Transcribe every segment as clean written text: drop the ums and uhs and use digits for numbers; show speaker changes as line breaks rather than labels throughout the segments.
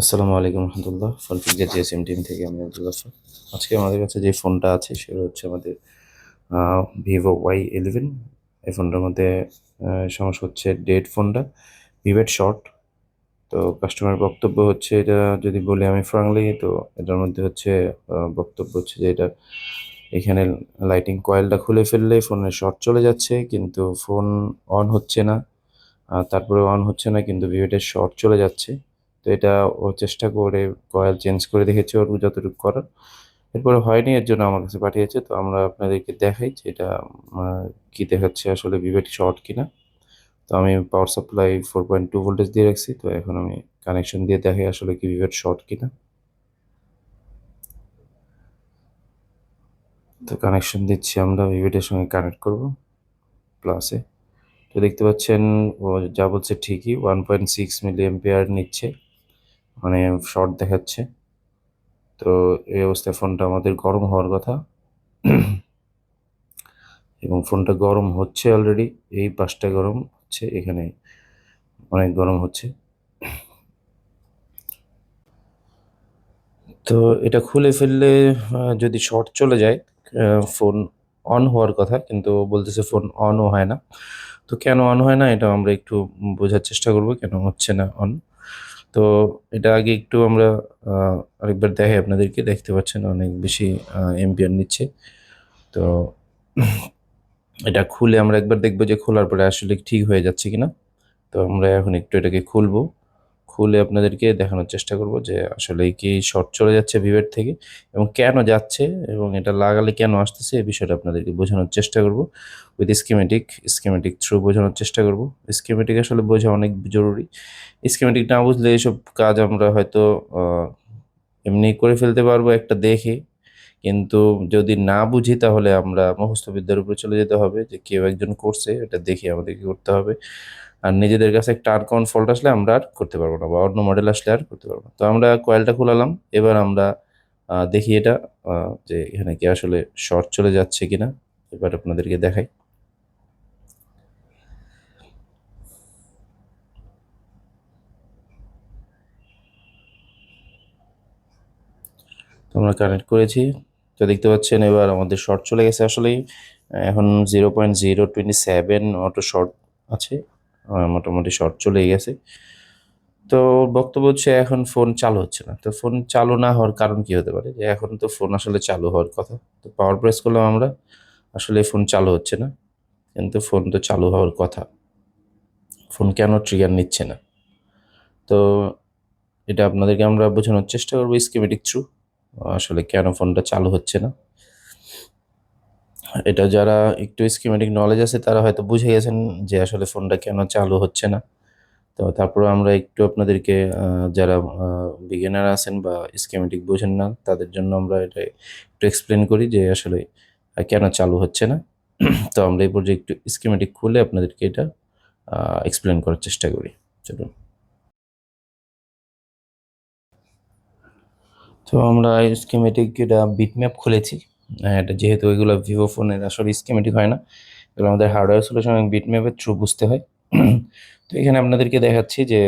আসসালামু আলাইকুম রহমতুল্লাহ। ফোনফিক্সের GSM team থেকে আমি আব্দুল গাফফার। আজকে আমাদের কাছে যে ফোনটা আছে সেটা হচ্ছে আমাদের ভিভো Y11। এই ফোনটার মধ্যে সমস্যা হচ্ছে ডেড ফোনটা ভিভেট শর্ট। তো কাস্টমার বক্তব্য হচ্ছে, এটা যদি বলি আমি ফ্রাঙ্কলি, তো এটার মধ্যে হচ্ছে বক্তব্য হচ্ছে যে এটা এখানে লাইটিং কয়েলটা খুলে ফেললে ফোনের শর্ট চলে যাচ্ছে, কিন্তু ফোন অন হচ্ছে না। তারপরে অন হচ্ছে না, কিন্তু ভিভেটের শর্ট চলে যাচ্ছে। তো এটা ও চেষ্টা করে কয়েল চেঞ্জ করে দেখেছে ওর যতটুকু করার, এরপরে হয়নি, এর জন্য আমার কাছে পাঠিয়েছে। তো আমরা আপনাদেরকে দেখাই যে এটা কি দেখাচ্ছে, আসলে ভিভেট শর্ট কিনা। তো আমি পাওয়ার সাপ্লাই 4.2 ভোল্টেজ দিয়ে রাখছি। তো এখন আমি কানেকশন দিয়ে দেখাই আসলে কি ভিভেট শর্ট কিনা। তো কানেকশন দিচ্ছি, আমরা ভিভেটের সঙ্গে কানেক্ট করব প্লাসে। তো দেখতে পাচ্ছেন ও যা বলছে ঠিকই, 1.6 মিলি এম্পিয়ার নিচ্ছে, মানে শর্ট দেখাচ্ছে। তো এই অবস্থায় ফোনটা আমাদের গরম হওয়ার কথা, এবং ফোনটা গরম হচ্ছে অলরেডি। এই পাশটা গরম হচ্ছে, এখানে অনেক গরম হচ্ছে। তো এটা খুলে ফেললে যদি শর্ট চলে যায়, ফোন অন হওয়ার কথা, কিন্তু বলতেছে ফোন অনও হয় না। তো কেন অন হয় না এটা আমরা একটু বোঝার চেষ্টা করব, কেন হচ্ছে না অন। তো এটা আগে একটু আমরা আরেকবার দেখাই আপনাদেরকে। দেখতে পাচ্ছেন অনেক বেশি এম্পিয়ার নিচ্ছে। তো এটা খুলে আমরা একবার দেখবো যে খোলার পরে আসলে ঠিক হয়ে যাচ্ছে কিনা। তো আমরা এখন একটু এটাকে খুলবো, খুলে আপনাদেরকে দেখানোর চেষ্টা করব যে আসলে কি শর্ট চলে যাচ্ছে ভিভেট থেকে, এবং কেন যাচ্ছে, এবং এটা লাগালে কেন আসতেছে, এই বিষয়টা আপনাদেরকে বোঝানোর চেষ্টা করব উইথ স্কিমেটিক থ্রু বোঝানোর চেষ্টা করব। স্কিমেটিক আসলে বোঝা অনেক জরুরি। স্কিমেটিক না বুঝলে এইসব কাজ আমরা হয়তো আহ, এমনি করে ফেলতে পারবো একটা দেখে, কিন্তু যদি না বুঝি তাহলে আমরা মুখস্থ বিদ্যার উপরে চলে যেতে হবে, যে কেউ একজন করছে এটা দেখে আমাদেরকে করতে হবে। আর নিজেদের কাছে একটা আনকমন ফল্ট আসলে আমরা আর করতে পারবো না, বা অন্য মডেল আসলে আর করতে পারবো না। তো আমরা কয়েলটা খুলালাম, এবার আমরা দেখি এটা যে এখানে কি আসলে শর্ট চলে যাচ্ছে কিনা। এবার আপনাদেরকে দেখাই। তো আমরা কানেক্ট করেছি। তো দেখতে পাচ্ছেন এবার আমাদের শর্ট চলে গেছে আসলেই। এখন 0.027 অটো শর্ট আছে, মোটামুটি শর্ট চলে গেছে। তো বক্তব্য হচ্ছে এখন ফোন চালু হচ্ছে না। তো ফোন চালু না হওয়ার কারণ কি হতে পারে, যে এখন তো ফোন আসলে চালু হওয়ার কথা। তো পাওয়ার প্রেস করলাম আমরা, আসলে ফোন চালু হচ্ছে না, কিন্তু ফোন তো চালু হওয়ার কথা। ফোন কেন ট্রিগার নিচ্ছে না, তো এটা আপনাদেরকে আমরা বোঝানোর চেষ্টা করবো স্কিমেটিক থ্রু, আসলে কেন ফোনটা চালু হচ্ছে না। এটা যারা একটু স্কিমেটিক নলেজ আছে তারা হয়তো বুঝে গেছেন যে আসলে ফোনটা কেন চালু হচ্ছে না। তো তারপরে আমরা একটু আপনাদেরকে যারা বিগিনার আছেন বা স্কিমেটিক বোঝেন না, তাদের জন্য আমরা এটা একটু এক্সপ্লেন করি যে আসলে কেন চালু হচ্ছে না। তো আমরা এই পর্যায়ে একটু স্কিমেটিক খুলে আপনাদেরকে এটা এক্সপ্লেন করার চেষ্টা করি। চলুন। তো আমরা স্কিমেটিক এটা বিটম্যাপ খুলেছি। এটা যেহেতু এগুলো ভিভো ফোনের আসলে স্কিমেটিক হয় না, এগুলো আমাদের হার্ডওয়্যার সলিউশন এবং বিটম্যাপের থ্রু বুঝতে হয়। তো এখানে আপনাদেরকে দেখাচ্ছি যে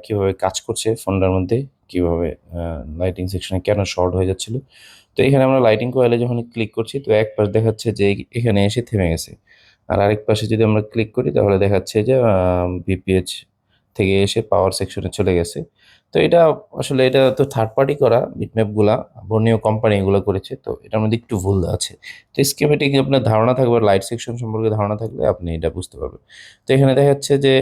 কিভাবে কাজ করছে ফোনটার মধ্যে, কিভাবে লাইটিং সেকশনে কেন শর্ট হয়ে যাচ্ছিল। তো এখানে আমরা লাইটিং কয়েলে যখন ক্লিক করছি, তো এক পাশ দেখাচ্ছে যে এখানে এসে থেমে গেছে, আর আরেক পাশে যদি আমরা ক্লিক করি তাহলে দেখাচ্ছে যে ভিপিএইচ থেকে এসে পাওয়ার সেকশনে চলে গেছে। তো এটা আসলে এটা তো থার্ড পার্টি করা বিটম্যাপগুলা, বর্ণীয় কোম্পানি এগুলো করেছে, তো এটার মধ্যে একটু ভুল আছে। তো স্কিমেটিক আপনার ধারণা থাকবে, লাইট সেকশন সম্পর্কে ধারণা থাকলে আপনি এটা বুঝতে পারবেন। তো এখানে দেখা যাচ্ছে যে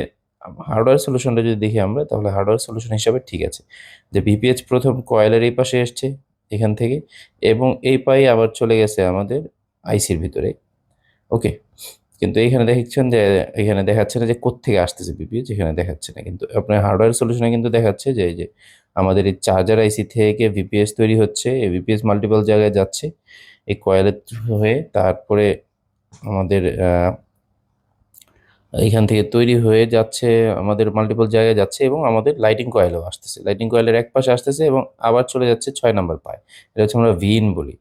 হার্ডওয়্যার সলিউশনটা যদি দেখি আমরা, তাহলে হার্ডওয়্যার সলিউশন হিসাবে ঠিক আছে, যে ভিপিএইচ প্রথম কয়েলের এই পাশে এসছে এখান থেকে, এবং এই পায়ে আবার চলে গেছে আমাদের আইসির ভিতরে। ওকে, কিন্তু এখানে দেখছেন যে এখানে দেখাচ্ছে না যে কোত্থেকে আসতেছে ভিপিএইচ, এখানে দেখাচ্ছে না, কিন্তু আপনার হার্ডওয়্যার সলিউশনে কিন্তু দেখাচ্ছে যে এই যে আমাদের এই চার্জার আইসি থেকে ভিপিএস তৈরি হচ্ছে, এই ভিপিএস মাল্টিপল জায়গায় যাচ্ছে এই কয়েলের হয়ে, তারপরে আমাদের এইখান থেকে তৈরি হয়ে যাচ্ছে, আমাদের মাল্টিপল জায়গায় যাচ্ছে, এবং আমাদের লাইটিং কয়েলও আসতেছে, লাইটিং কয়েলের এক পাশে আসতেছে এবং আবার চলে যাচ্ছে 6 নম্বর পায়। এটা হচ্ছে আমরা ভিন বলি।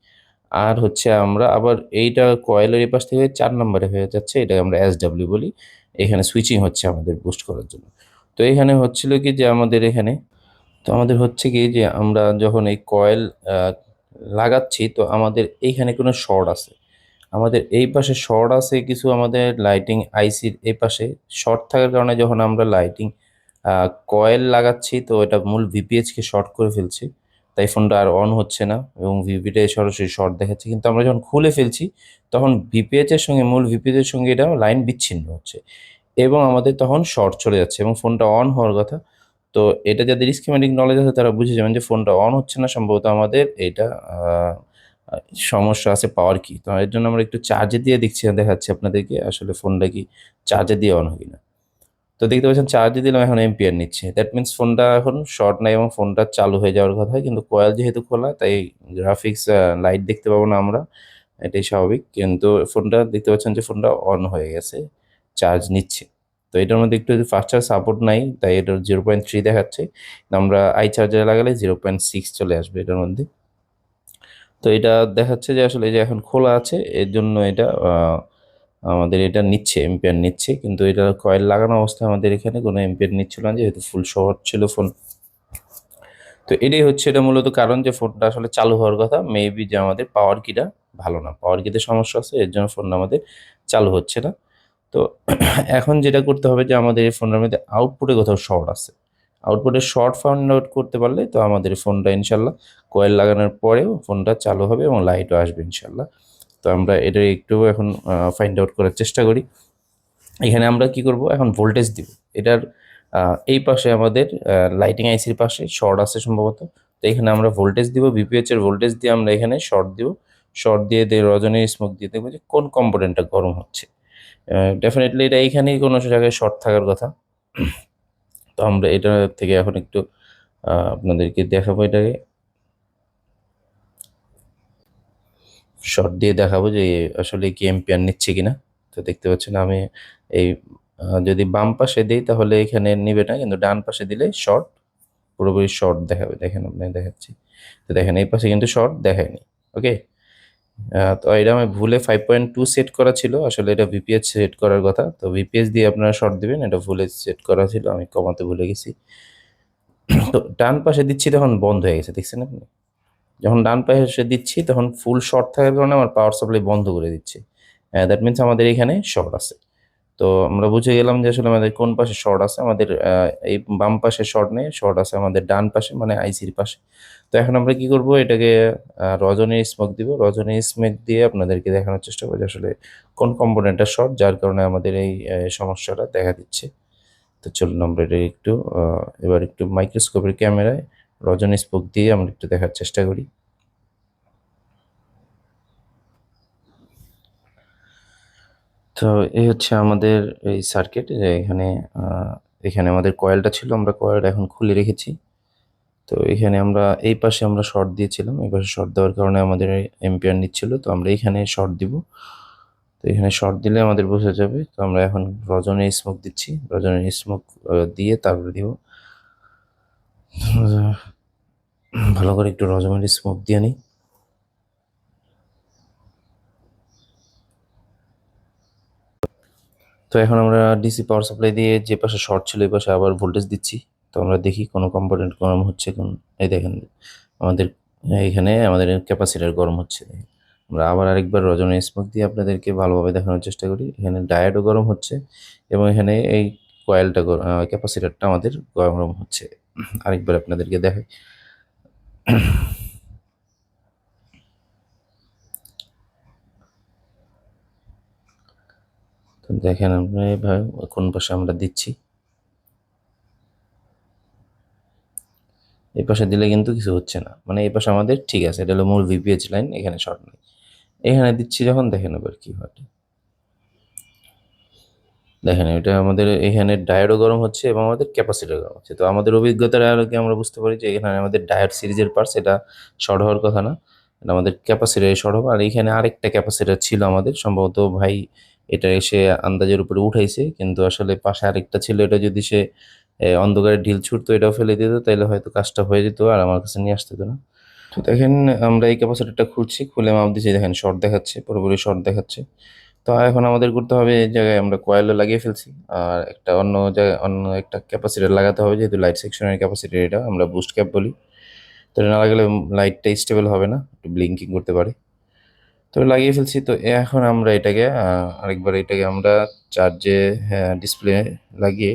আর হচ্ছে আমরা আবার এইটা কয়েলের এই পাশ থেকে 4 নম্বরে হয়ে যাচ্ছে, এটা আমরা SW বলি। এখানে সুইচিং হচ্ছে আমাদের বুস্ট করার জন্য। তো এখানে হচ্ছিল কি যে আমাদের এখানে তো আমাদের হচ্ছে কি যে আমরা যখন এই কয়েল লাগাচ্ছি তো আমাদের এইখানে কোনো শর্ট আছে, আমাদের এই পাশে শর্ট আছে কিছু, আমাদের লাইটিং আইসির এই পাশে শর্ট থাকার কারণে যখন আমরা লাইটিং কয়েল লাগাচ্ছি তো এটা মূল ভিপিএইচকে শর্ট করে ফেলছি, তাই ফোনটা আর অন হচ্ছে না এবং ভিপিটা সরাসরি শর্ট দেখাচ্ছে। কিন্তু আমরা যখন খুলে ফেলছি তখন ভিপিএইচ এর সঙ্গে মূল ভিপিএইচ এর সঙ্গে এটা লাইন বিচ্ছিন্ন হচ্ছে এবং আমাদের তখন শর্ট চলে যাচ্ছে এবং ফোনটা অন হওয়ার কথা। তো এটা যাদের স্কিমেটিক নলেজ আছে তারা বুঝে যাবেন যে ফোনটা অন হচ্ছে না, সম্ভবত আমাদের এটা আহ, সমস্যা আছে পাওয়ার কি। তো এর জন্য আমরা একটু চার্জে দিয়ে দেখাচ্ছি আপনাদেরকে আসলে ফোনটা কি চার্জে দিয়ে অন হয় কিনা। তো দেখতে পাচ্ছেন চার্জে দিলাম, এখন এম্পিয়ার নিচ্ছে, দ্যাট মিনস ফোনটা এখন শর্ট নাই এবং ফোনটা চালু হয়ে যাওয়ার কথা। কিন্তু কয়েল যেহেতু খোলা তাই গ্রাফিক্স লাইট দেখতে পাবো না আমরা, এটাই স্বাভাবিক। কিন্তু ফোনটা দেখতে পাচ্ছেন যে ফোনটা অন হয়ে গেছে, চার্জ নিচ্ছে। তো এটার মধ্যে একটু ফাস্ট চার্জ সাপোর্ট নাই তাই এটার 0.3 দেখাচ্ছে, আমরা আই চার্জার লাগালে 0.6 চলে আসবে এটার মধ্যে। তো এটা দেখাচ্ছে যে আসলে এই যে এখন খোলা আছে এর জন্য এটা আমাদের এটা নিচ্ছে, এম্পিয়ার নিচ্ছে, কিন্তু এটা কয়েল লাগানো অবস্থায় আমাদের এখানে কোনো এম্পিয়ার নিচ্ছিল না যেহেতু ফুল শর্ট ছিল ফোন। তো এটাই হচ্ছে এটা মূলত কারণ যে ফোনটা আসলে চালু হওয়ার কথা, মেবি যে আমাদের পাওয়ার কিটা ভালো না, পাওয়ার কিতে সমস্যা আছে এর জন্য ফোনটা আমাদের চালু হচ্ছে না। তো এখন যেটা করতে হবে যে আমাদের এই ফোনের মধ্যে আউটপুটে কোথাও শর্ট আছে, আউটপুটে শর্ট ফাইন্ড আউট করতে পারলে তো আমাদের ফোনটা ইনশাল্লাহ কয়েল লাগানোর পরেও ফোনটা চালু হবে এবং লাইটও আসবে ইনশাল্লাহ। তো আমরা এটা একটু এখন ফাইন্ড আউট করার চেষ্টা করি। এখানে আমরা কি করব, এখন ভোল্টেজ দিব এটার এই পাশে আমাদের লাইটিং আইসির পাশে শর্ট আছে সম্ভবত। তো এখানে আমরা ভোল্টেজ দিব, বিপিএইচ এর ভোল্টেজ দিয়ে আমরা এখানে শর্ট দিব, শর্ট দিয়ে রজনী স্মোক দিয়ে দেখবো যে কোন কম্পোনেন্টটা গরম হচ্ছে। ডেফিনেটলি এটা এইখানেই কোনো জায়গায় শর্ট থাকার কথা। তো আমরা এটা থেকে এখন একটু আপনাদেরকে দেখাবো, এটাকে শর্ট দিয়ে দেখাবো যে আসলে কি এম্পিয়ার নিচ্ছে কিনা। তো দেখতে পাচ্ছেন আমি এই যদি বাম পাশে দিই তাহলে এখানে নিবে না, কিন্তু ডান পাশে দিলে শর্ট, পুরোপুরি শর্ট দেখাবে। দেখেন আপনাকে দেখাচ্ছি, তো দেখেন এই পাশে কিন্তু শর্ট দেখায়নি। ওকে, তো এটা আমি ভুলে 5.2 সেট করা ছিল, আসলে এটা ভিপিএস সেট করার কথা। তো ভিপিএস দিয়ে আপনারা শর্ট দিবেন, এটা ভুলে সেট করা ছিল, আমি কমাতে ভুলে গেছি। তো ডান পাশে দিচ্ছি তখন বন্ধ হয়ে গেছে, দেখছেন আপনি? যখন ডান পাশে দিচ্ছি তখন ফুল শর্ট থাকার কারণে আমার পাওয়ার সাপ্লাই বন্ধ করে দিচ্ছে, দ্যাট মিনস আমাদের এখানে শর্ট আছে। তো আমরা বুঝে গেলাম যে আসলে আমাদের কোন পাশে শর্ট আছে, আমাদের এই বাম পাশে শর্ট নেই, শর্ট আছে আমাদের ডান পাশে মানে আইসির পাশে। তো এখন আমরা কি করব, এটাকে রজনী স্মোক দিব, রজনী স্মোক দিয়ে আপনাদেরকে দেখানোর চেষ্টা করছি আসলে কোন কম্পোনেন্টটা শর্ট যার কারণে আমাদের এই সমস্যাটা দেখা দিচ্ছে। তো চলুন আমরা এটা একটু এবার একটু মাইক্রোস্কোপের ক্যামেরায় রজনী স্মোক দিয়ে আমরা একটু দেখার চেষ্টা করি। তো এই হচ্ছে আমাদের এই সার্কিট, এখানে এখানে আমাদের কয়েলটা ছিল, আমরা কয়েলটা এখন খুলে রেখেছি। তো এখানে আমরা এই পাশে আমরা শর্ট দিয়েছিলাম, এই পাশে শর্ট দেওয়ার কারণে আমাদের এম্পিয়ার নিচ্ছিল, তো আমরা এখানে শর্ট দিব। তো এখানে শর্ট দিলে আমাদের বোঝা যাবে। তো আমরা এখন রজনী স্মোক দিচ্ছি, রজনী স্মোক দিয়ে তারপরে দিব ভালো করে একটু রজনী স্মোক দিয়ে নিই। তো এখন আমরা ডিসি পাওয়ার সাপ্লাই দিয়ে যে পাশে শর্ট ছিল এই পাশে আবার ভোল্টেজ দিচ্ছি। তো আমরা দেখি কোনো কম্পোনেন্ট গরম হচ্ছে কোন, এই দেখেন আমাদের এইখানে আমাদের ক্যাপাসিটার গরম হচ্ছে। আমরা আবার আরেকবার রজনী স্মোক দিয়ে আপনাদেরকে ভালোভাবে দেখানোর চেষ্টা করি, এখানে ডায়োডও গরম হচ্ছে এবং এখানে এই কয়েলটা ক্যাপাসিটারটা আমাদের গরম হচ্ছে। আরেকবার আপনাদেরকে দেখাই, তো দেখেন আপনি এভাবে কোন পাশে আমরা দিচ্ছি, এই পাশে দিলে কিন্তু কিছু হচ্ছে না, মানে এই পাশে আমাদের ঠিক আছে, এটা হলো মূল ভিপিএইচ লাইন, এখানে শর্ট নেই। এখানে দিচ্ছি যখন দেখেন এবার কি হয়, দেখেন এটা আমাদের এখানে ডায়োডও গরম হচ্ছে এবং আমাদের ক্যাপাসিটর গরম হচ্ছে। তো আমাদের অভিজ্ঞতার আলোকে আমরা বুঝতে পারি যে এখানে আমাদের ডায়োড সিরিজের পার্টস, এটা শর্ট হওয়ার কথা না, এটা আমাদের ক্যাপাসিটারে শর্ট হবে। আর এখানে আরেকটা ক্যাপাসিটার ছিল আমাদের, সম্ভবত ভাই এটা এসে আন্দাজের উপরে উঠাইছে, কিন্তু আসলে পাশে আরেকটা ছিল, এটা যদি সে অন্ধকারে ঢিল ছুটতো এটাও ফেলে দিত তাহলে হয়তো কাজটা হয়ে যেত আর আমার কাছে নিয়ে আসতে হতো না। তো দেখেন আমরা এই ক্যাপাসিটরটা খুলছি, খুলে মাপ দিচ্ছি, দেখেন শর্ট দেখাচ্ছে, পুরোপুরি শর্ট দেখাচ্ছে। তো এখন আমাদের করতে হবে, এই জায়গায় আমরা কয়েলও লাগিয়ে ফেলছি, আর একটা অন্য জায়গায় অন্য একটা ক্যাপাসিটর লাগাতে হবে, যেহেতু লাইট সেকশনের ক্যাপাসিটর, এটা আমরা বুস্ট ক্যাপ বলি। তো এটা না লাগালে লাইটটা স্টেবল হবে না, একটু ব্লিঙ্কিং করতে পারে। তো লাগিয়ে ফেলছি। তো এখন আমরা এটাকে আরেকবার এটাকে আমরা চার্জে, হ্যাঁ, ডিসপ্লে লাগিয়ে,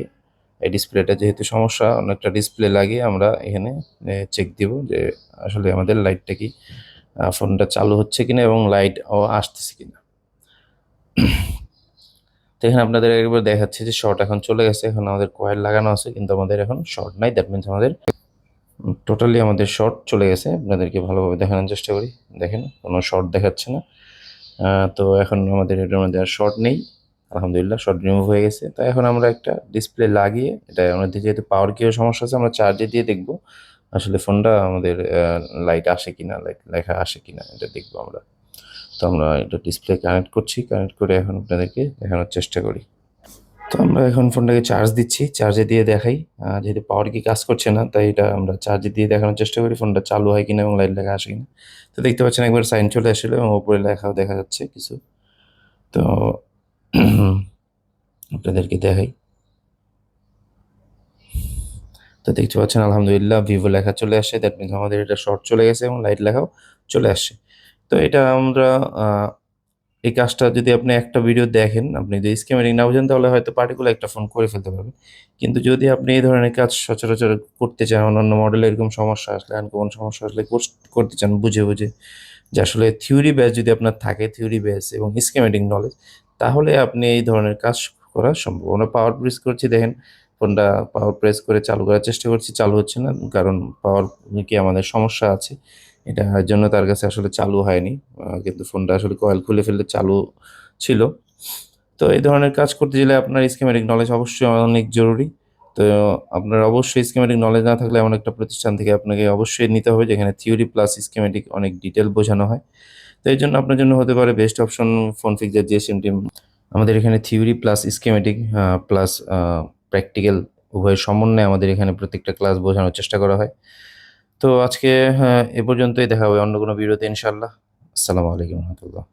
এই ডিসপ্লেটা যেহেতু সমস্যা, অন্য একটা ডিসপ্লে লাগিয়ে আমরা এখানে চেক দিব যে আসলে আমাদের লাইটটা কি, ফোনটা চালু হচ্ছে কিনা এবং লাইট ও আসতেছে কিনা। তো এখানে আপনাদের একবার দেখাচ্ছে যে শর্ট এখন চলে গেছে, এখন আমাদের কয়েল লাগানো আছে কিন্তু আমাদের এখন শর্ট নাই, দ্যাট মিনস আমাদের টোটালি আমাদের শর্ট চলে গেছে। আপনাদেরকে ভালোভাবে দেখানোর চেষ্টা করি, দেখেন কোনো শর্ট দেখাচ্ছে না। তো এখন আমাদের এটার মধ্যে আর শর্ট নেই, আলহামদুলিল্লাহ শর্ট রিমুভ হয়ে গেছে। তো এখন আমরা একটা ডিসপ্লে লাগিয়ে, এটা আমাদের যেহেতু পাওয়ার কিও সমস্যা আছে, আমরা চার্জে দিয়ে দেখবো আসলে ফোনটা আমাদের লাইট আসে কিনা, লাইট লেখা আসে কিনা, এটা দেখবো আমরা। তো আমরা এটা ডিসপ্লে কানেক্ট করছি, কানেক্ট করে এখন আপনাদেরকে দেখানোর চেষ্টা করি। তো আমরা এখন ফোনটাকে চার্জ দিচ্ছি, চার্জে দিয়ে দেখাই। যেহেতু পাওয়ার কি কাজ করছে না, তাই এটা আমরা চার্জে দিয়ে দেখানোর চেষ্টা করি ফোনটা চালু হয় কিনা এবং লাইট লেখা আসে কিনা। তো দেখতে পাচ্ছেন একবার সাইন চলে আসলো এবং উপরে লেখাও দেখা যাচ্ছে কিছু। তো আপনাদেরকে দেখাই। তো দেখতে পাচ্ছেন আলহামদুলিল্লাহ ভিভো লেখা চলে আসে, দ্যাট মিনস আমাদের এটা শর্ট চলে গেছে এবং লাইট লেখাও চলে আসছে। তো এটা আমরা এই কাজটা যদি আপনি একটা ভিডিও দেখেন, আপনি যদি স্কিমেটিক না বুঝেন তাহলে হয়তো পার্টিকুলার একটা ফোন করে ফেলতে পারবেন। কিন্তু যদি আপনি এই ধরনের কাজ সচরাচর করতে চান, অন্যান্য মডেলে এরকম সমস্যা আসলে, আনকমন সমস্যা আসলে করতে চান বুঝে বুঝে, যে আসলে থিওরি বেস যদি আপনার থাকে, থিওরি বেস এবং স্কিমেটিক নলেজ, তাহলে আপনি এই ধরনের কাজ করা সম্ভব। আমরা পাওয়ার প্রেস করছি, দেখেন ফোনটা পাওয়ার প্রেস করে চালু করার চেষ্টা করছি, চালু হচ্ছে না, কারণ পাওয়ার কি আমাদের সমস্যা আছে, এটার জন্য তার কাছে আসলে চালু হয়নি। কিন্তু ফোনটা আসলে কয়েল খুলে ফেললে চালু ছিল। তো এই ধরনের কাজ করতে গেলে আপনার স্কিমেটিক নলেজ অবশ্যই অনেক জরুরি। তো আপনার অবশ্যই স্কিমেটিক নলেজ না থাকলে এমন একটা প্রতিষ্ঠান থেকে আপনাকে অবশ্যই নিতে হবে যেখানে থিওরি প্লাস স্কিমেটিক অনেক ডিটেল বোঝানো হয়। তো এই জন্য আপনার জন্য হতে পারে বেস্ট অপশন ফোনফিক্সের জিএসএম টিম। আমাদের এখানে theory plus schematic plus practical উভয় সমন্বয়ে আমাদের এখানে প্রত্যেকটা ক্লাস বোঝানোর চেষ্টা করা হয়। তো আজকে এ পর্যন্তই, দেখা হবে অন্য কোনো ভিডিওতে ইনশাআল্লাহ। আসসালামু আলাইকুম রহমতুল্লাহ।